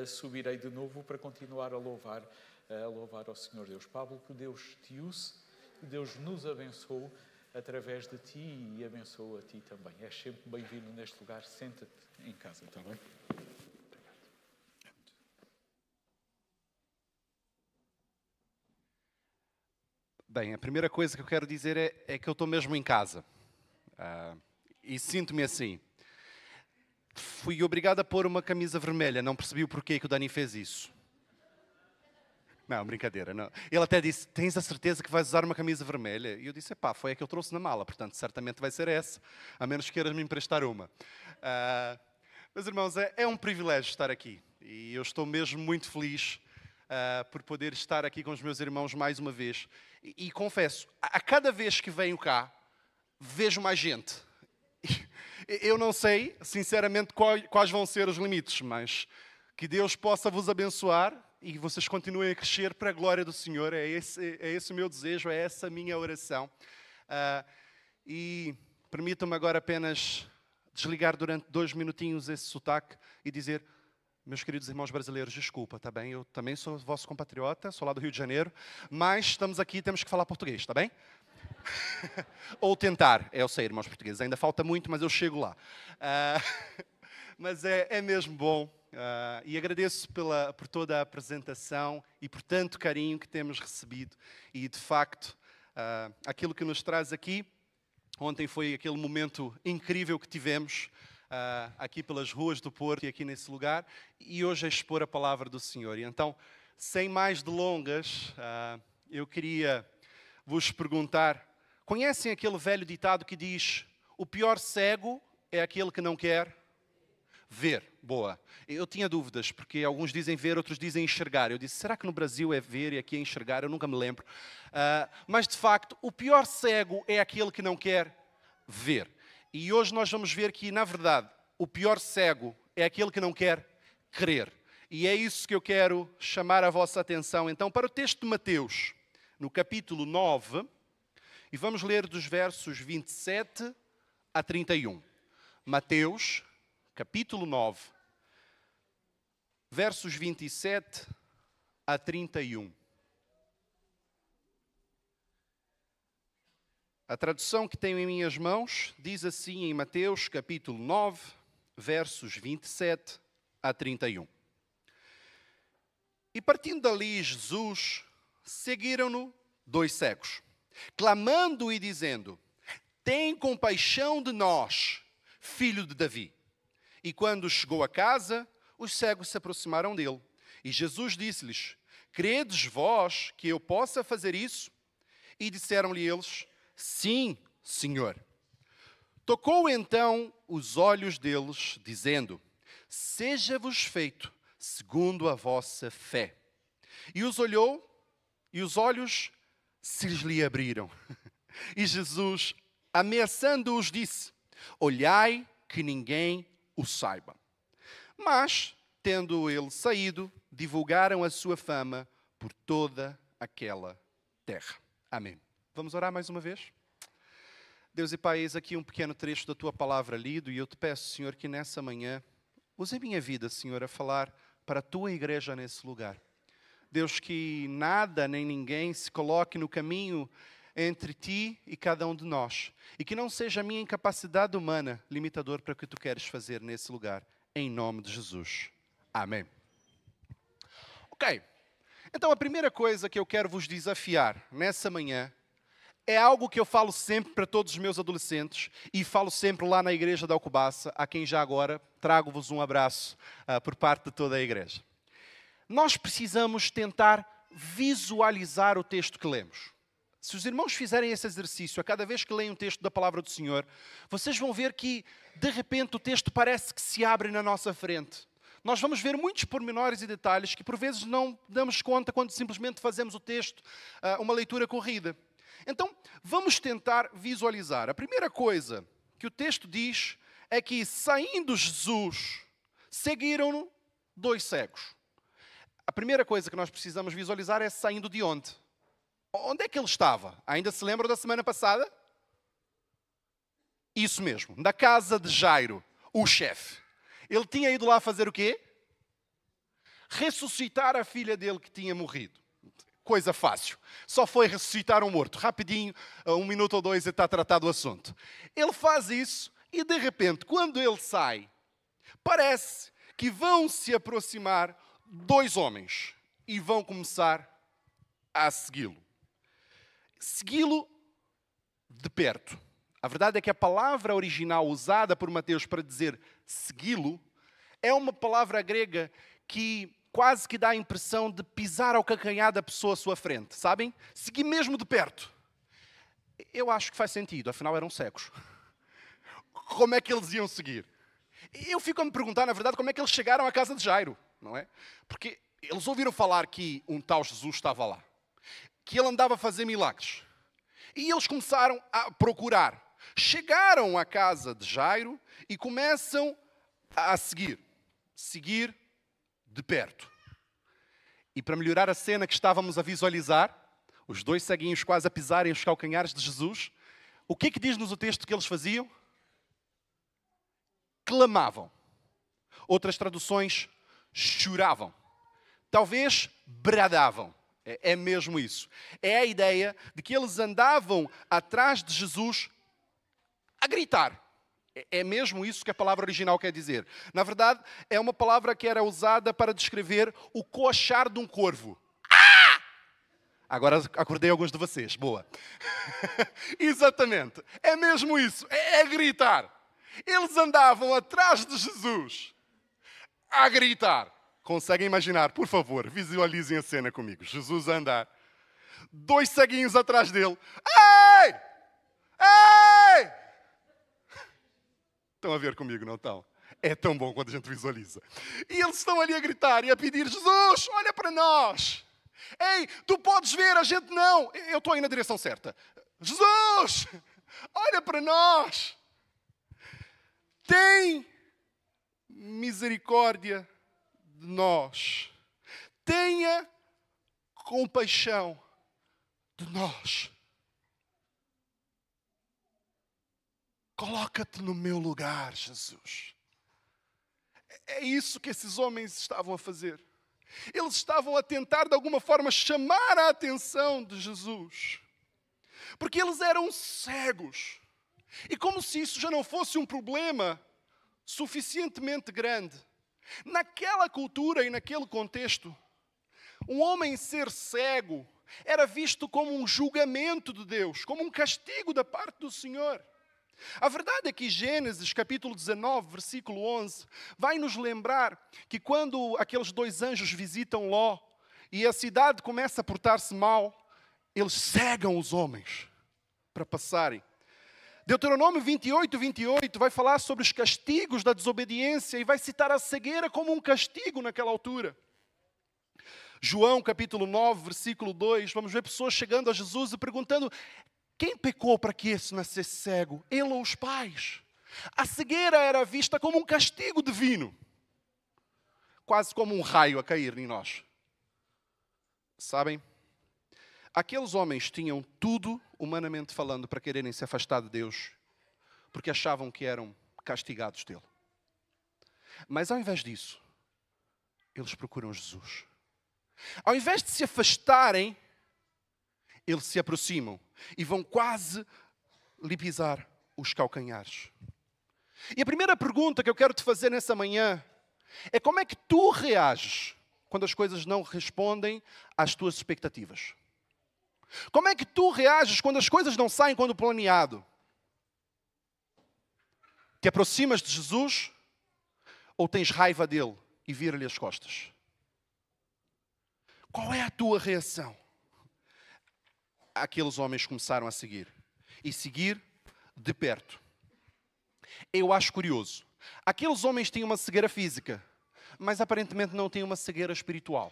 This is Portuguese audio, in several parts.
subirei de novo para continuar a louvar ao Senhor Deus. Pablo, que Deus te use, que Deus nos abençoe através de ti e abençoa a ti também. És sempre bem-vindo neste lugar. Senta-te em casa, está bem? Bem, a primeira coisa que eu quero dizer é que eu estou mesmo em casa. E sinto-me assim. Fui obrigado a pôr uma camisa vermelha. Não percebi o porquê que o Dani fez isso. Não, brincadeira. Não. Ele até disse, tens a certeza que vais usar uma camisa vermelha? E eu disse, foi a que eu trouxe na mala. Portanto, certamente vai ser essa. A menos que queiras me emprestar uma. Meus irmãos, é um privilégio estar aqui. E eu estou mesmo muito feliz por poder estar aqui com os meus irmãos mais uma vez. E confesso, a cada vez que venho cá, vejo mais gente. Eu não sei, sinceramente, quais vão ser os limites, mas que Deus possa vos abençoar e vocês continuem a crescer para a glória do Senhor. É esse o meu desejo, é essa a minha oração. E permitam-me agora apenas desligar durante 2 minutinhos esse sotaque e dizer... Meus queridos irmãos brasileiros, desculpa, está bem? Eu também sou vosso compatriota, sou lá do Rio de Janeiro, mas estamos aqui e temos que falar português, está bem? Ou tentar, eu sei, irmãos portugueses, ainda falta muito, mas eu chego lá. Mas é mesmo bom e agradeço por toda a apresentação e por tanto carinho que temos recebido. E, de facto, aquilo que nos traz aqui, ontem foi aquele momento incrível que tivemos, aqui pelas ruas do Porto e aqui nesse lugar, e hoje é expor a palavra do Senhor. E então, sem mais delongas, eu queria vos perguntar, conhecem aquele velho ditado que diz, o pior cego é aquele que não quer ver? Boa. Eu tinha dúvidas, porque alguns dizem ver, outros dizem enxergar. Eu disse, será que no Brasil é ver e aqui é enxergar? Eu nunca me lembro. Mas, de facto, o pior cego é aquele que não quer ver. E hoje nós vamos ver que, na verdade, o pior cego é aquele que não quer crer. E é isso que eu quero chamar a vossa atenção. Então, para o texto de Mateus, no capítulo 9, e vamos ler dos versos 27 a 31. Mateus, capítulo 9, versos 27 a 31. A tradução que tenho em minhas mãos diz assim em Mateus, capítulo 9, versos 27 a 31. E partindo dali Jesus, seguiram-no 2 cegos, clamando e dizendo, tem compaixão de nós, filho de Davi. E quando chegou a casa, os cegos se aproximaram dele. E Jesus disse-lhes, credes vós que eu possa fazer isso? E disseram-lhe eles, sim, Senhor. Tocou então os olhos deles, dizendo, seja-vos feito segundo a vossa fé. E os olhou, e os olhos se lhe abriram. E Jesus, ameaçando-os, disse, olhai que ninguém o saiba. Mas, tendo ele saído, divulgaram a sua fama por toda aquela terra. Amém. Vamos orar mais uma vez? Deus e Pai, eis aqui um pequeno trecho da Tua palavra lido e eu te peço, Senhor, que nessa manhã use a minha vida, Senhor, a falar para a Tua igreja nesse lugar. Deus, que nada nem ninguém se coloque no caminho entre Ti e cada um de nós. E que não seja a minha incapacidade humana limitador para o que Tu queres fazer nesse lugar. Em nome de Jesus. Amém. Ok. Então a primeira coisa que eu quero vos desafiar nessa manhã é algo que eu falo sempre para todos os meus adolescentes e falo sempre lá na igreja da Alcobaça, a quem já agora trago-vos um abraço por parte de toda a igreja. Nós precisamos tentar visualizar o texto que lemos. Se os irmãos fizerem esse exercício a cada vez que leem um texto da palavra do Senhor, vocês vão ver que, de repente, o texto parece que se abre na nossa frente. Nós vamos ver muitos pormenores e detalhes que, por vezes, não damos conta quando simplesmente fazemos o texto, uma leitura corrida. Então, vamos tentar visualizar. A primeira coisa que o texto diz é que, saindo Jesus, seguiram-no 2 cegos. A primeira coisa que nós precisamos visualizar é saindo de onde? Onde é que ele estava? Ainda se lembram da semana passada? Isso mesmo, da casa de Jairo, o chefe. Ele tinha ido lá fazer o quê? ressuscitar a filha dele que tinha morrido. Coisa fácil. Só foi ressuscitar um morto. Rapidinho, 1 minuto ou 2, está tratado o assunto. Ele faz isso e, de repente, quando ele sai, parece que vão se aproximar 2 homens e vão começar a segui-lo. Segui-lo de perto. A verdade é que a palavra original usada por Mateus para dizer segui-lo é uma palavra grega que quase que dá a impressão de pisar ao calcanhar da pessoa à sua frente, sabem? Seguir mesmo de perto. Eu acho que faz sentido, afinal eram cegos. Como é que eles iam seguir? Eu fico a me perguntar, na verdade, como é que eles chegaram à casa de Jairo, não é? Porque eles ouviram falar que um tal Jesus estava lá, que ele andava a fazer milagres. E eles começaram a procurar. Chegaram à casa de Jairo e começam a seguir de perto. E para melhorar a cena que estávamos a visualizar, os 2 ceguinhos quase a pisarem os calcanhares de Jesus, o que é que diz-nos o texto que eles faziam? Clamavam. Outras traduções, choravam. Talvez bradavam. É mesmo isso. É a ideia de que eles andavam atrás de Jesus a gritar. É mesmo isso que a palavra original quer dizer. Na verdade, é uma palavra que era usada para descrever o coachar de um corvo. Ah! Agora acordei alguns de vocês. Boa. Exatamente. É mesmo isso. É gritar. Eles andavam atrás de Jesus a gritar. Conseguem imaginar? Por favor, visualizem a cena comigo. Jesus a andar. 2 ceguinhos atrás dele. Ei! Ei! Estão a ver comigo, não estão? É tão bom quando a gente visualiza. E eles estão ali a gritar e a pedir, Jesus, olha para nós. Ei, tu podes ver, a gente não. Eu estou aí na direção certa. Jesus, olha para nós. Tem misericórdia de nós. Tenha compaixão de nós. Coloca-te no meu lugar, Jesus. É isso que esses homens estavam a fazer. Eles estavam a tentar, de alguma forma, chamar a atenção de Jesus. Porque eles eram cegos. E como se isso já não fosse um problema suficientemente grande. Naquela cultura e naquele contexto, um homem ser cego era visto como um julgamento de Deus, como um castigo da parte do Senhor. A verdade é que Gênesis, capítulo 19, versículo 11, vai nos lembrar que quando aqueles 2 anjos visitam Ló e a cidade começa a portar-se mal, eles cegam os homens para passarem. Deuteronômio 28, 28 vai falar sobre os castigos da desobediência e vai citar a cegueira como um castigo naquela altura. João, capítulo 9, versículo 2, vamos ver pessoas chegando a Jesus e perguntando: quem pecou para que esse nascesse cego? Ele ou os pais? A cegueira era vista como um castigo divino. Quase como um raio a cair em nós. Sabem? Aqueles homens tinham tudo, humanamente falando, para quererem se afastar de Deus, porque achavam que eram castigados dele. Mas ao invés disso, eles procuram Jesus. Ao invés de se afastarem, eles se aproximam e vão quase lhe pisar os calcanhares. E a primeira pergunta que eu quero te fazer nessa manhã é: como é que tu reages quando as coisas não respondem às tuas expectativas? Como é que tu reages quando as coisas não saem quando planeado? Te aproximas de Jesus ou tens raiva dele e vira-lhe as costas? Qual é a tua reação? Aqueles homens começaram a seguir. E seguir de perto. Eu acho curioso. Aqueles homens tinham uma cegueira física, mas aparentemente não tinham uma cegueira espiritual.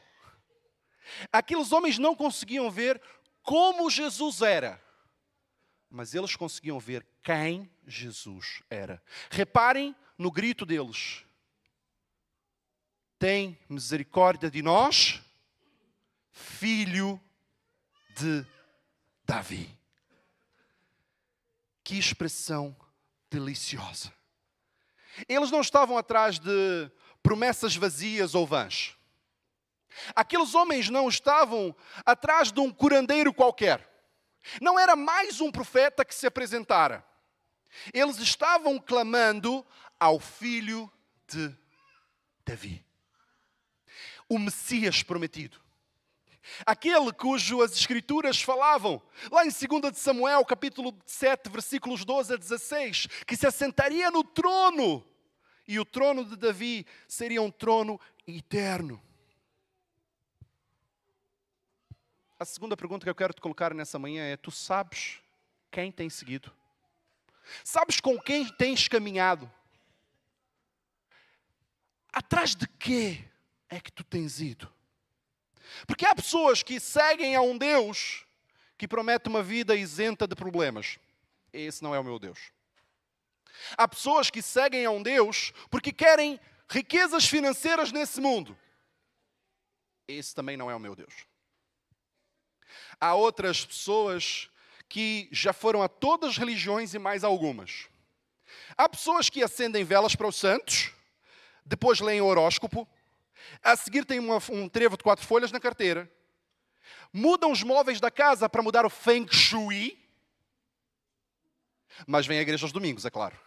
Aqueles homens não conseguiam ver como Jesus era, mas eles conseguiam ver quem Jesus era. Reparem no grito deles: tem misericórdia de nós, filho de Davi. Que expressão deliciosa. Eles não estavam atrás de promessas vazias ou vãs. Aqueles homens não estavam atrás de um curandeiro qualquer. Não era mais um profeta que se apresentara. Eles estavam clamando ao filho de Davi, o Messias prometido. Aquele cujo as Escrituras falavam, lá em 2 de Samuel, capítulo 7, versículos 12 a 16, que se assentaria no trono, e o trono de Davi seria um trono eterno. A segunda pergunta que eu quero te colocar nessa manhã é: tu sabes quem tem seguido? Sabes com quem tens caminhado? Atrás de quê é que tu tens ido? Porque há pessoas que seguem a um Deus que promete uma vida isenta de problemas. Esse não é o meu Deus. Há pessoas que seguem a um Deus porque querem riquezas financeiras nesse mundo. Esse também não é o meu Deus. Há outras pessoas que já foram a todas as religiões e mais algumas. Há pessoas que acendem velas para os santos, depois leem o horóscopo, a seguir têm um trevo de 4 folhas na carteira, mudam os móveis da casa para mudar o Feng Shui, mas vêm à igreja aos domingos, é claro.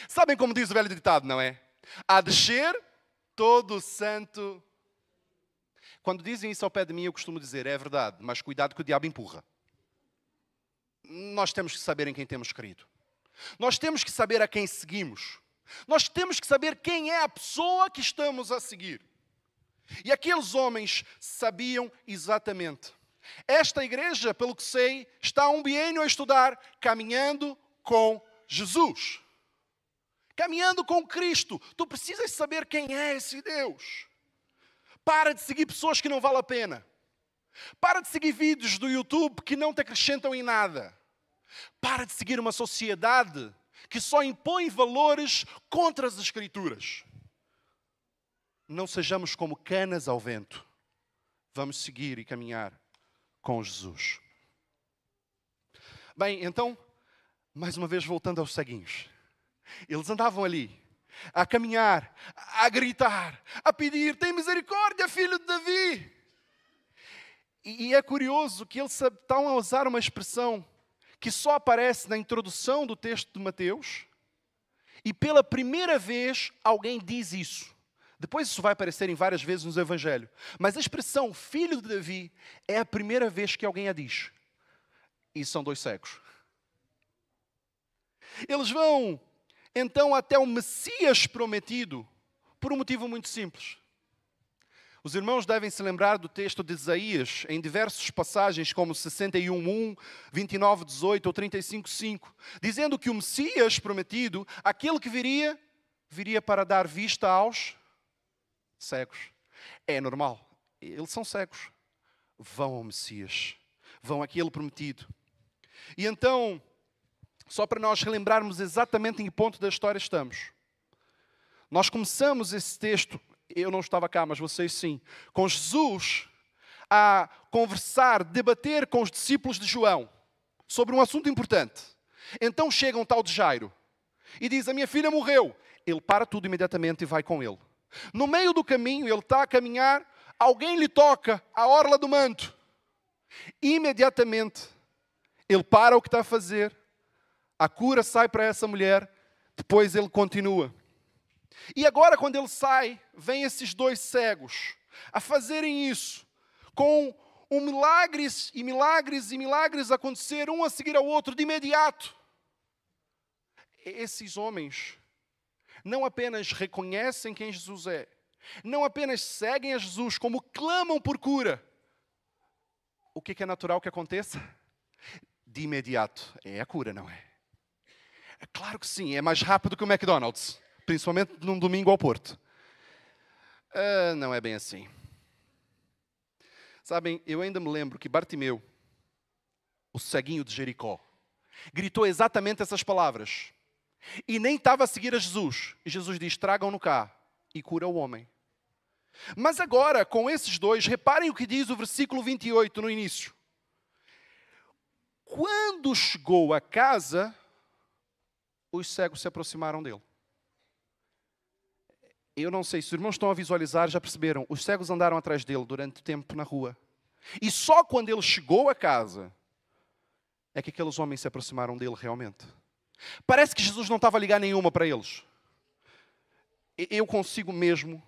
Sabem como diz o velho ditado, não é? A descer todo santo. Quando dizem isso ao pé de mim, eu costumo dizer: é verdade, mas cuidado que o diabo empurra. Nós temos que saber em quem temos crido. Nós temos que saber a quem seguimos. Nós temos que saber quem é a pessoa que estamos a seguir. E aqueles homens sabiam exatamente. Esta igreja, pelo que sei, está há um biênio a estudar caminhando com Jesus. Caminhando com Cristo. Tu precisas saber quem é esse Deus. Para de seguir pessoas que não valem a pena. Para de seguir vídeos do YouTube que não te acrescentam em nada. Para de seguir uma sociedade que só impõe valores contra as Escrituras. Não sejamos como canas ao vento. Vamos seguir e caminhar com Jesus. Bem, então, mais uma vez voltando aos ceguinhos. Eles andavam ali, a caminhar, a gritar, a pedir: tem misericórdia, filho de Davi. E é curioso que eles estão a usar uma expressão que só aparece na introdução do texto de Mateus, e pela primeira vez alguém diz isso. Depois isso vai aparecer em várias vezes nos Evangelhos. Mas a expressão filho de Davi é a primeira vez que alguém a diz. E são 2 cegos. Eles vão então até o Messias prometido por um motivo muito simples. Os irmãos devem se lembrar do texto de Isaías, em diversas passagens, como 61:1, 29:18 ou 35:5, dizendo que o Messias prometido, aquele que viria para dar vista aos cegos. É normal, eles são cegos. Vão ao Messias, vão àquele prometido. E então, só para nós relembrarmos exatamente em que ponto da história estamos. Nós começamos esse texto, eu não estava cá, mas vocês sim, com Jesus a conversar, debater com os discípulos de João sobre um assunto importante. Então chega um tal de Jairo e diz: a minha filha morreu. Ele para tudo imediatamente e vai com ele. No meio do caminho, ele está a caminhar, alguém lhe toca a orla do manto. Imediatamente, ele para o que está a fazer, a cura sai para essa mulher, depois ele continua. E agora, quando ele sai, vem esses 2 cegos a fazerem isso, com milagres e milagres e milagres a acontecer, um a seguir ao outro, de imediato. Esses homens não apenas reconhecem quem Jesus é, não apenas seguem a Jesus, como clamam por cura. O que é natural que aconteça? De imediato, é a cura, não é? É claro que sim, é mais rápido que o McDonald's. Principalmente num domingo ao Porto. Não é bem assim. Sabem, eu ainda me lembro que Bartimeu, o ceguinho de Jericó, gritou exatamente essas palavras. E nem estava a seguir a Jesus. E Jesus diz: tragam-no cá. E cura o homem. Mas agora, com esses 2, reparem o que diz o versículo 28 no início. Quando chegou a casa, os cegos se aproximaram dele. Eu não sei se os irmãos estão a visualizar, já perceberam, os cegos andaram atrás dele durante tempo na rua. E só quando ele chegou a casa, é que aqueles homens se aproximaram dele realmente. Parece que Jesus não estava a ligar nenhuma para eles. Eu consigo mesmo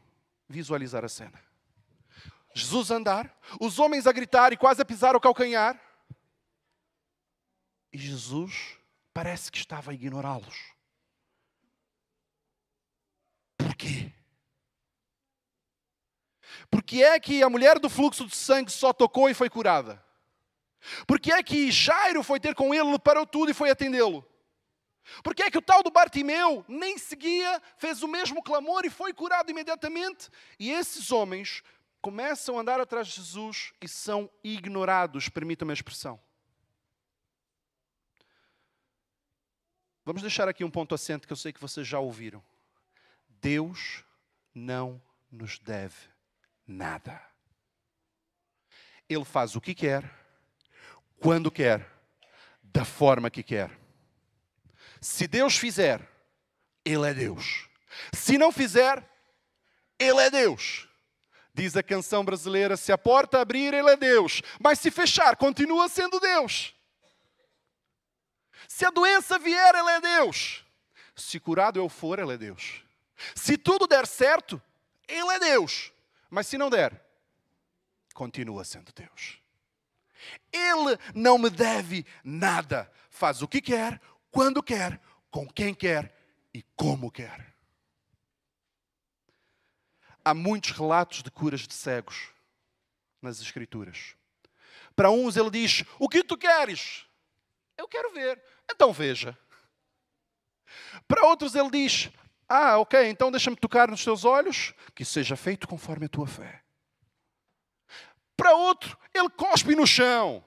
visualizar a cena. Jesus a andar, os homens a gritar e quase a pisar o calcanhar. E Jesus parece que estava a ignorá-los. Por quê? Porque é que a mulher do fluxo de sangue só tocou e foi curada? Porque é que Jairo foi ter com ele, parou tudo e foi atendê-lo? Porque é que o tal do Bartimeu nem seguia, fez o mesmo clamor e foi curado imediatamente? E esses homens começam a andar atrás de Jesus e são ignorados, permitam-me a expressão. Vamos deixar aqui um ponto assente que eu sei que vocês já ouviram. Deus não nos deve nada. Ele faz o que quer, quando quer, da forma que quer. Se Deus fizer, Ele é Deus. Se não fizer, Ele é Deus. Diz a canção brasileira, se a porta abrir, Ele é Deus. Mas se fechar, continua sendo Deus. Se a doença vier, Ele é Deus. Se curado eu for, Ele é Deus. Se tudo der certo, Ele é Deus. Mas se não der, continua sendo Deus. Ele não me deve nada. Faz o que quer, quando quer, com quem quer e como quer. Há muitos relatos de curas de cegos nas Escrituras. Para uns ele diz, o que tu queres? Eu quero ver. Então veja. Para outros ele diz, ok, então deixa-me tocar nos teus olhos, que seja feito conforme a tua fé. Para outro, ele cospe no chão,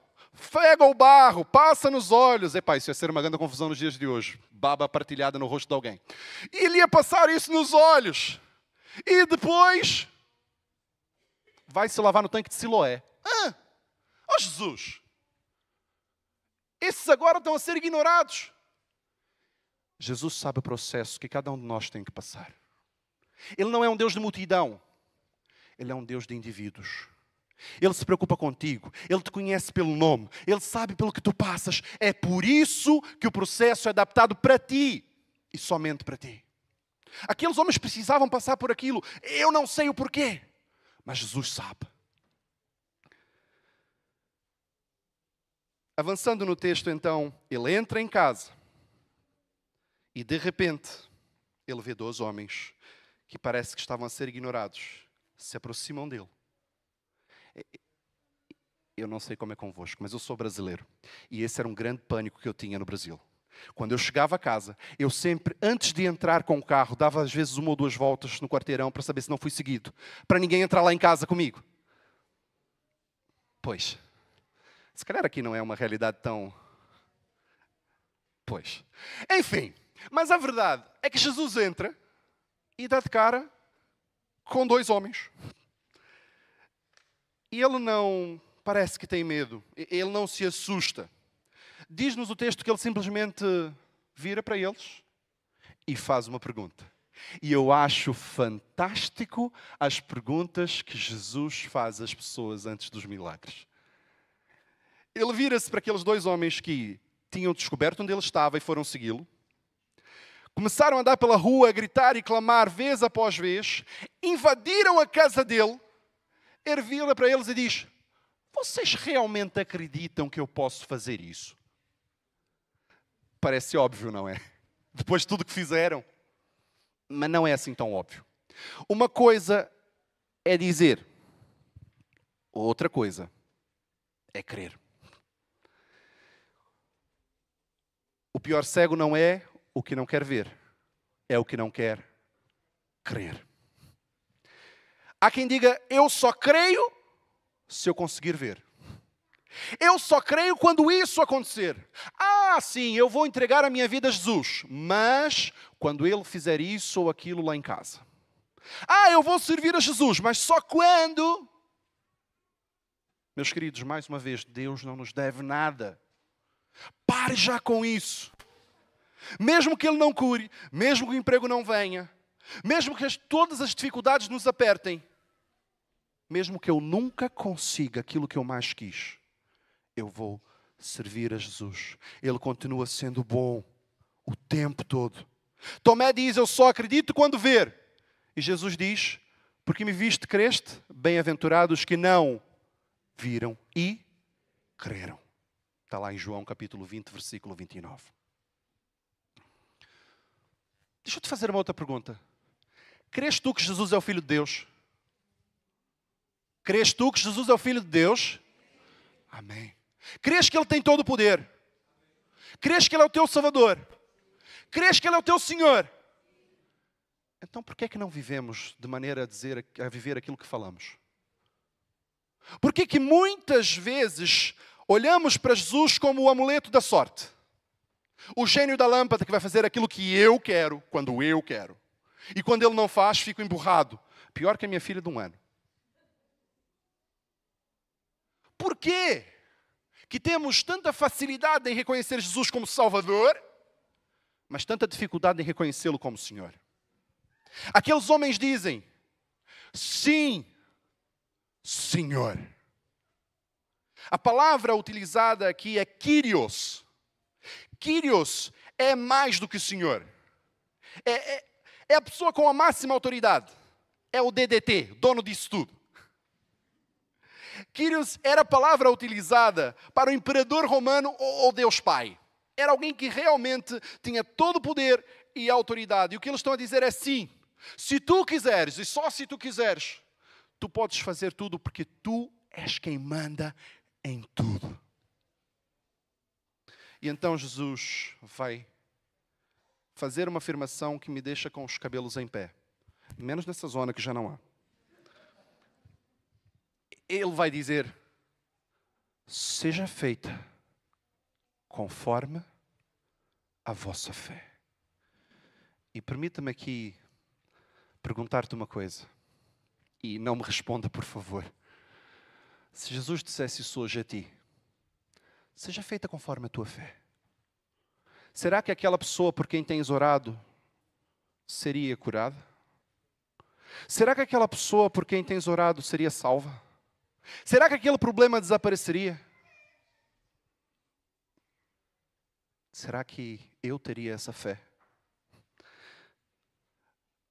pega o barro, passa nos olhos. Epá, isso ia ser uma grande confusão nos dias de hoje. Baba partilhada no rosto de alguém. E ele ia passar isso nos olhos. E depois vai se lavar no tanque de Siloé. Oh Jesus! Esses agora estão a ser ignorados. Jesus sabe o processo que cada um de nós tem que passar. Ele não é um Deus de multidão. Ele é um Deus de indivíduos. Ele se preocupa contigo. Ele te conhece pelo nome. Ele sabe pelo que tu passas. É por isso que o processo é adaptado para ti. E somente para ti. Aqueles homens precisavam passar por aquilo. Eu não sei o porquê. Mas Jesus sabe. Avançando no texto, então, ele entra em casa. E de repente, ele vê 2 homens que parece que estavam a ser ignorados. Se aproximam dele. Eu não sei como é convosco, mas eu sou brasileiro. E esse era um grande pânico que eu tinha no Brasil. Quando eu chegava a casa, eu sempre, antes de entrar com o carro, dava às vezes 1 ou 2 voltas no quarteirão para saber se não fui seguido. Para ninguém entrar lá em casa comigo. Pois, se calhar aqui não é uma realidade tão... Pois. Enfim, mas a verdade é que Jesus entra e dá de cara com 2 homens. E ele não parece que tem medo. Ele não se assusta. Diz-nos o texto que ele simplesmente vira para eles e faz uma pergunta. E eu acho fantástico as perguntas que Jesus faz às pessoas antes dos milagres. Ele vira-se para aqueles 2 homens que tinham descoberto onde ele estava e foram segui-lo. Começaram a andar pela rua, a gritar e clamar vez após vez. Invadiram a casa dele. Ele vira para eles e diz, vocês realmente acreditam que eu posso fazer isso? Parece óbvio, não é? Depois de tudo que fizeram. Mas não é assim tão óbvio. Uma coisa é dizer. Outra coisa é crer. O pior cego não é o que não quer ver. É o que não quer crer. Há quem diga, eu só creio se eu conseguir ver. Eu só creio quando isso acontecer. Sim, eu vou entregar a minha vida a Jesus. Mas quando Ele fizer isso ou aquilo lá em casa. Eu vou servir a Jesus, mas só quando... Meus queridos, mais uma vez, Deus não nos deve nada. Pare já com isso. Mesmo que Ele não cure, mesmo que o emprego não venha, mesmo que todas as dificuldades nos apertem, mesmo que eu nunca consiga aquilo que eu mais quis, eu vou servir a Jesus. Ele continua sendo bom o tempo todo. Tomé diz, eu só acredito quando ver. E Jesus diz, porque me viste, creste? Bem-aventurados que não viram e creram. Está lá em João capítulo 20, versículo 29. Deixa eu te fazer uma outra pergunta. Crês tu que Jesus é o Filho de Deus? Crês tu que Jesus é o Filho de Deus? Amém. Crês que Ele tem todo o poder? Crês que Ele é o teu Salvador? Crês que Ele é o teu Senhor? Então por que é que não vivemos de maneira a viver aquilo que falamos? Por que é que muitas vezes olhamos para Jesus como o amuleto da sorte? O gênio da lâmpada que vai fazer aquilo que eu quero, quando eu quero. E quando Ele não faz, fico emburrado. Pior que a minha filha de 1 ano. Por quê que temos tanta facilidade em reconhecer Jesus como Salvador, mas tanta dificuldade em reconhecê-lo como Senhor? Aqueles homens dizem, sim, Senhor. A palavra utilizada aqui é Kyrios. Kyrios é mais do que Senhor. É a pessoa com a máxima autoridade. É o DDT, dono disso tudo. Kyrios era a palavra utilizada para o imperador romano ou Deus Pai. Era alguém que realmente tinha todo o poder e a autoridade. E o que eles estão a dizer é sim. Se tu quiseres, e só se tu quiseres, tu podes fazer tudo porque tu és quem manda em tudo. E então Jesus vai fazer uma afirmação que me deixa com os cabelos em pé. Menos nessa zona que já não há. Ele vai dizer, seja feita conforme a vossa fé. E permita-me aqui perguntar-te uma coisa. E não me responda, por favor. Se Jesus dissesse isso hoje a ti, seja feita conforme a tua fé. Será que aquela pessoa por quem tens orado seria curada? Será que aquela pessoa por quem tens orado seria salva? Será que aquele problema desapareceria? Será que eu teria essa fé?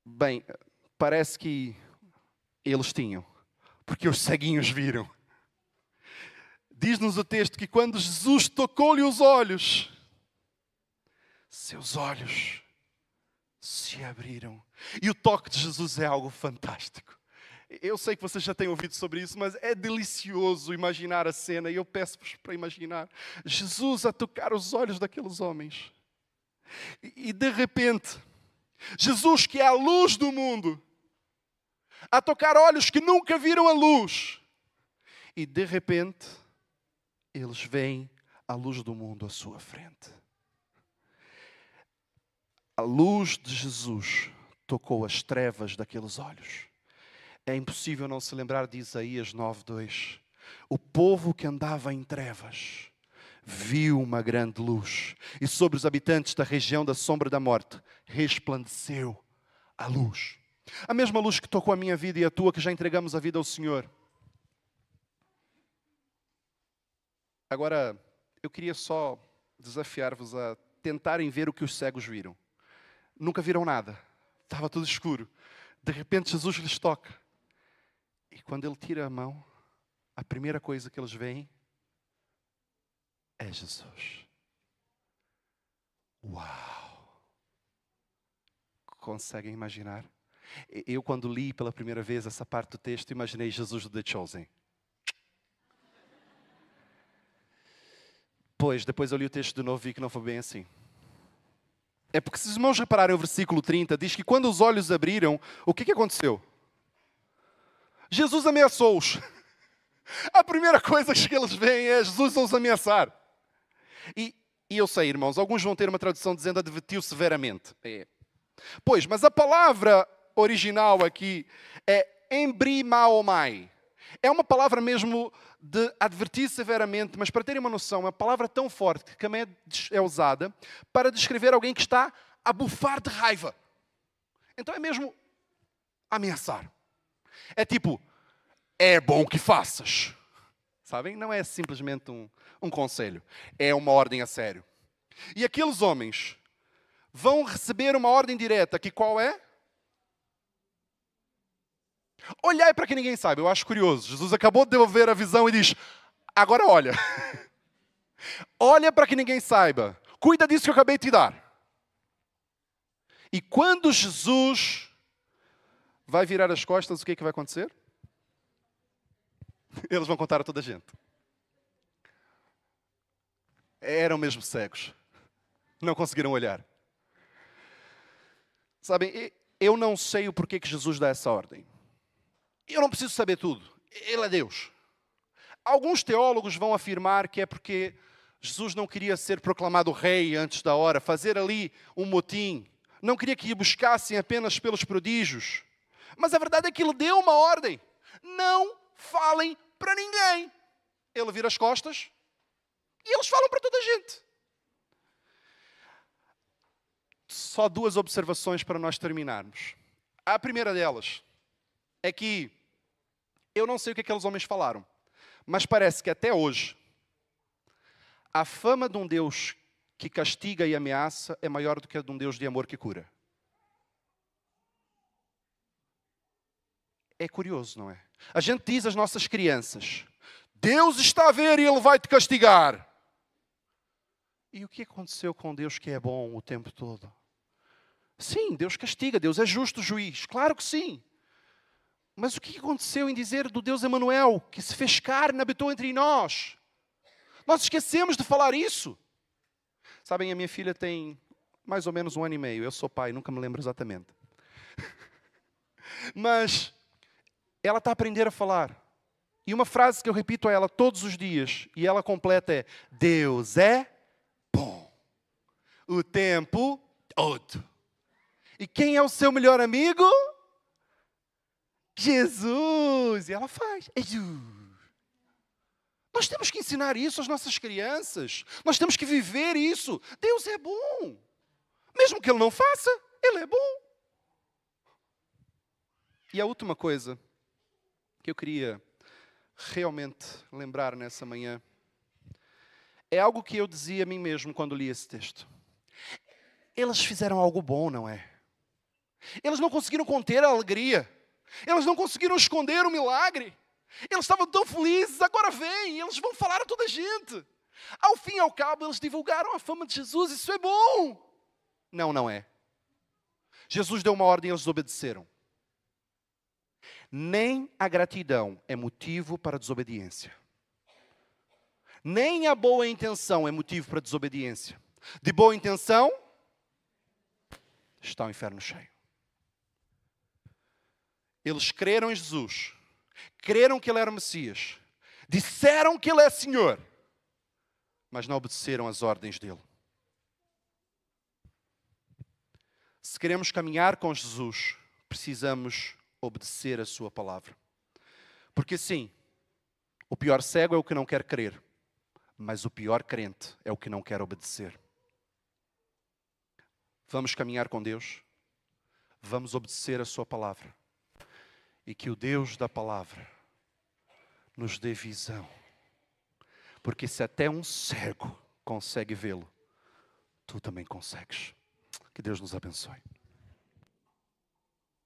Bem, parece que eles tinham, porque os ceguinhos viram. Diz-nos o texto que quando Jesus tocou-lhe os olhos, seus olhos se abriram. E o toque de Jesus é algo fantástico. Eu sei que vocês já têm ouvido sobre isso, mas é delicioso imaginar a cena. E eu peço-vos para imaginar Jesus a tocar os olhos daqueles homens. E de repente, Jesus, que é a luz do mundo, a tocar olhos que nunca viram a luz. E de repente, eles veem a luz do mundo à sua frente. A luz de Jesus tocou as trevas daqueles olhos. É impossível não se lembrar de Isaías 9:2. O povo que andava em trevas viu uma grande luz. E sobre os habitantes da região da sombra da morte resplandeceu a luz. A mesma luz que tocou a minha vida e a tua, que já entregamos a vida ao Senhor. Agora, eu queria só desafiar-vos a tentarem ver o que os cegos viram. Nunca viram nada. Estava tudo escuro. De repente Jesus lhes toca. E quando Ele tira a mão, a primeira coisa que eles veem é Jesus. Uau! Conseguem imaginar? Eu, quando li pela primeira vez essa parte do texto, imaginei Jesus do The Chosen. Pois, depois eu li o texto de novo e vi que não foi bem assim. É porque, se os irmãos repararem o versículo 30, diz que quando os olhos abriram, o que aconteceu? Jesus ameaçou-os. A primeira coisa que eles veem é Jesus os ameaçar. E eu sei, irmãos, alguns vão ter uma tradução dizendo advertiu severamente. Pois, mas a palavra original aqui é embrimaomai. É uma palavra mesmo de advertir severamente, mas para terem uma noção, é uma palavra tão forte que também é usada para descrever alguém que está a bufar de raiva. Então é mesmo ameaçar. É tipo, é bom que faças. Sabem? Não é simplesmente um conselho. É uma ordem a sério. E aqueles homens vão receber uma ordem direta, que qual é? Olhai para que ninguém saiba. Eu acho curioso. Jesus acabou de devolver a visão e diz, agora olha. Olha para que ninguém saiba. Cuida disso que eu acabei de te dar. E quando Jesus vai virar as costas, o que é que vai acontecer? Eles vão contar a toda a gente. Eram mesmo cegos. Não conseguiram olhar. Sabem, eu não sei o porquê que Jesus dá essa ordem. Eu não preciso saber tudo. Ele é Deus. Alguns teólogos vão afirmar que é porque Jesus não queria ser proclamado rei antes da hora, fazer ali um motim. Não queria que o buscassem apenas pelos prodígios. Mas a verdade é que ele deu uma ordem. Não falem para ninguém. Ele vira as costas e eles falam para toda a gente. Só duas observações para nós terminarmos. A primeira delas é que eu não sei o que aqueles homens falaram, mas parece que até hoje a fama de um Deus que castiga e ameaça é maior do que a de um Deus de amor que cura. É curioso, não é? A gente diz às nossas crianças, Deus está a ver e Ele vai te castigar. E o que aconteceu com Deus que é bom o tempo todo? Sim, Deus castiga, Deus é justo juiz, claro que sim. Mas o que aconteceu em dizer do Deus Emanuel, que se fez carne, habitou entre nós? Nós esquecemos de falar isso. Sabem, a minha filha tem mais ou menos 1 ano e meio. Eu sou pai, nunca me lembro exatamente. Mas ela está a aprender a falar. E uma frase que eu repito a ela todos os dias, e ela completa é, Deus é bom. O tempo todo. E quem é o seu melhor amigo? Jesus! E ela faz. É Jesus. Nós temos que ensinar isso às nossas crianças. Nós temos que viver isso. Deus é bom. Mesmo que Ele não faça, Ele é bom. E a última coisa que eu queria realmente lembrar nessa manhã é algo que eu dizia a mim mesmo quando li esse texto. Eles fizeram algo bom, não é? Eles não conseguiram conter a alegria. Eles não conseguiram esconder o milagre. Eles estavam tão felizes, agora vem, eles vão falar a toda a gente. Ao fim e ao cabo, eles divulgaram a fama de Jesus, isso é bom. Não, não é. Jesus deu uma ordem e eles obedeceram. Nem a gratidão é motivo para a desobediência. Nem a boa intenção é motivo para a desobediência. De boa intenção, está o inferno cheio. Eles creram em Jesus. Creram que Ele era o Messias. Disseram que Ele é Senhor. Mas não obedeceram às ordens dEle. Se queremos caminhar com Jesus, precisamos obedecer a sua palavra. Porque sim, o pior cego é o que não quer crer. Mas o pior crente é o que não quer obedecer. Vamos caminhar com Deus. Vamos obedecer a sua palavra. E que o Deus da palavra nos dê visão. Porque se até um cego consegue vê-lo, tu também consegues. Que Deus nos abençoe.